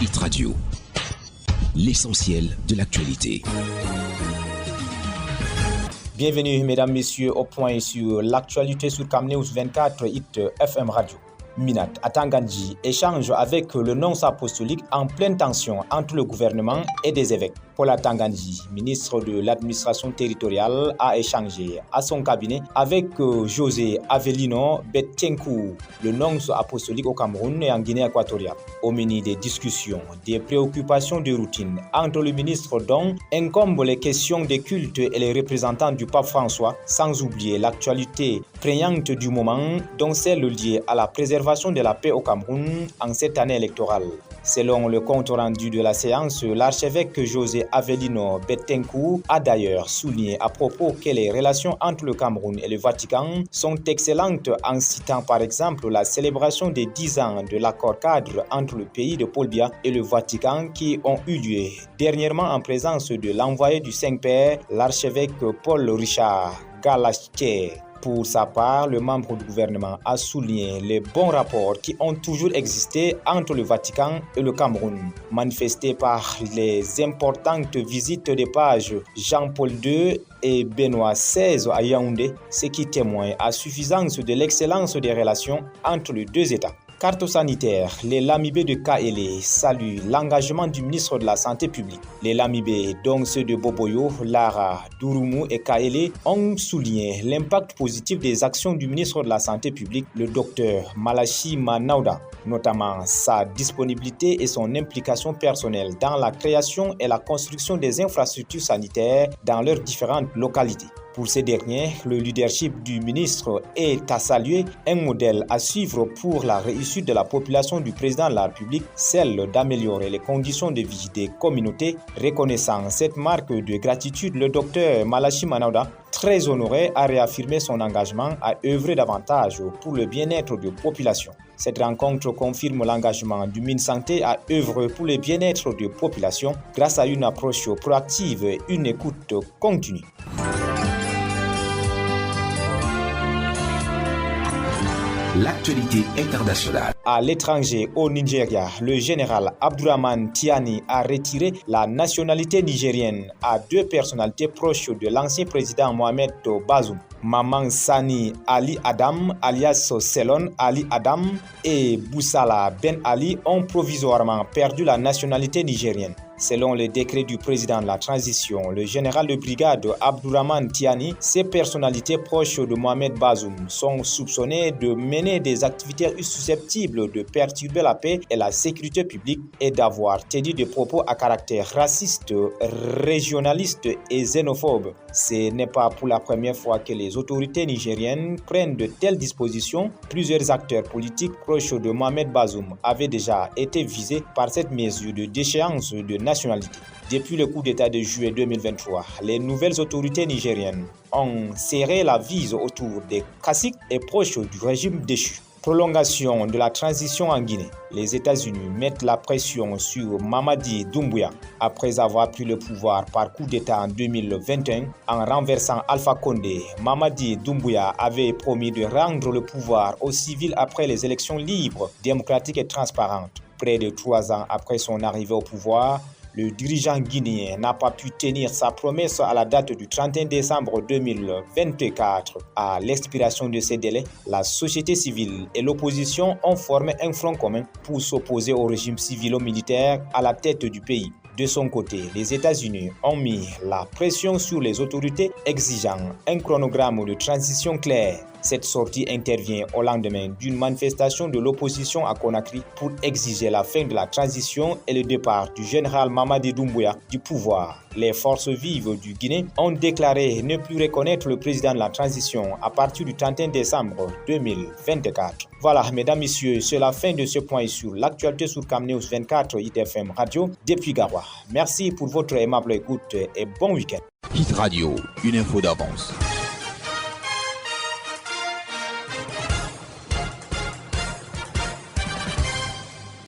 Hit Radio, l'essentiel de l'actualité. Bienvenue mesdames, messieurs au point sur l'actualité sur Camnews 24 Hit FM Radio. Minat Atangandji échange avec le nonce apostolique en pleine tension entre le gouvernement et des évêques. Paul Atangandji, ministre de l'administration territoriale, a échangé à son cabinet avec José Avelino Bettencourt, le nonce apostolique au Cameroun et en Guinée équatoriale. Au menu des discussions, des préoccupations de routine entre le ministre dont incombent les questions des cultes et les représentants du pape François, sans oublier l'actualité prégnante du moment, dont celle liée à la préservation de la paix au Cameroun en cette année électorale. Selon le compte rendu de la séance, l'archevêque José Avelino Bettencourt a d'ailleurs souligné à propos que les relations entre le Cameroun et le Vatican sont excellentes en citant par exemple la célébration des 10 ans de l'accord cadre entre le pays de Paul Biya et le Vatican qui ont eu lieu dernièrement en présence de l'envoyé du Saint-Père, l'archevêque Paul Richard Galachke. Pour sa part, le membre du gouvernement a souligné les bons rapports qui ont toujours existé entre le Vatican et le Cameroun, manifestés par les importantes visites des pages Jean-Paul II et Benoît XVI à Yaoundé, ce qui témoigne à suffisance de l'excellence des relations entre les deux États. Carte sanitaire, les Lamibé de Kaélé saluent l'engagement du ministre de la Santé publique. Les Lamibé, dont ceux de Boboyo, Lara, Douroumou et Kaélé, ont souligné l'impact positif des actions du ministre de la Santé publique, le docteur Malachi Manauda, notamment sa disponibilité et son implication personnelle dans la création et la construction des infrastructures sanitaires dans leurs différentes localités. Pour ces derniers, le leadership du ministre est à saluer, un modèle à suivre pour la réussite de la population du président de la République, celle d'améliorer les conditions de vie des communautés. Reconnaissant cette marque de gratitude, le docteur Malachi Manauda, très honoré, a réaffirmé son engagement à œuvrer davantage pour le bien-être de la population. Cette rencontre confirme l'engagement du MinSanté à œuvrer pour le bien-être de la population grâce à une approche proactive et une écoute continue. L'actualité internationale. À l'étranger, au Nigeria, le général Abdourahmane Tiani a retiré la nationalité nigérienne à deux personnalités proches de l'ancien président Mohamed Bazoum. Maman Sani Ali Adam, alias Selon Ali Adam, et Boussala Ben Ali ont provisoirement perdu la nationalité nigérienne. Selon le décret du président de la transition, le général de brigade Abdourahmane Tiani, ces personnalités proches de Mohamed Bazoum sont soupçonnées de mener des activités susceptibles de perturber la paix et la sécurité publique et d'avoir tenu des propos à caractère raciste, régionaliste et xénophobe. Ce n'est pas pour la première fois que les autorités nigériennes prennent de telles dispositions. Plusieurs acteurs politiques proches de Mohamed Bazoum avaient déjà été visés par cette mesure de déchéance de nationalité. Depuis le coup d'État de juillet 2023, les nouvelles autorités nigériennes ont serré la vis autour des caciques et proches du régime déchu. Prolongation de la transition en Guinée. Les États-Unis mettent la pression sur Mamadi Doumbouya après avoir pris le pouvoir par coup d'État en 2021 en renversant Alpha Condé. Mamadi Doumbouya avait promis de rendre le pouvoir aux civils après les élections libres, démocratiques et transparentes. Près de 3 ans après son arrivée au pouvoir, le dirigeant guinéen n'a pas pu tenir sa promesse à la date du 31 décembre 2024. À l'expiration de ces délais, la société civile et l'opposition ont formé un front commun pour s'opposer au régime civilo-militaire à la tête du pays. De son côté, les États-Unis ont mis la pression sur les autorités exigeant un chronogramme de transition clair. Cette sortie intervient au lendemain d'une manifestation de l'opposition à Conakry pour exiger la fin de la transition et le départ du général Mamadi Doumbouya du pouvoir. Les forces vives du Guinée ont déclaré ne plus reconnaître le président de la transition à partir du 31 décembre 2024. Voilà, mesdames, messieurs, c'est la fin de ce point sur l'actualité sur Camnews 24 Hit FM Radio depuis Garoua. Merci pour votre aimable écoute et bon week-end. Hit Radio, une info d'avance.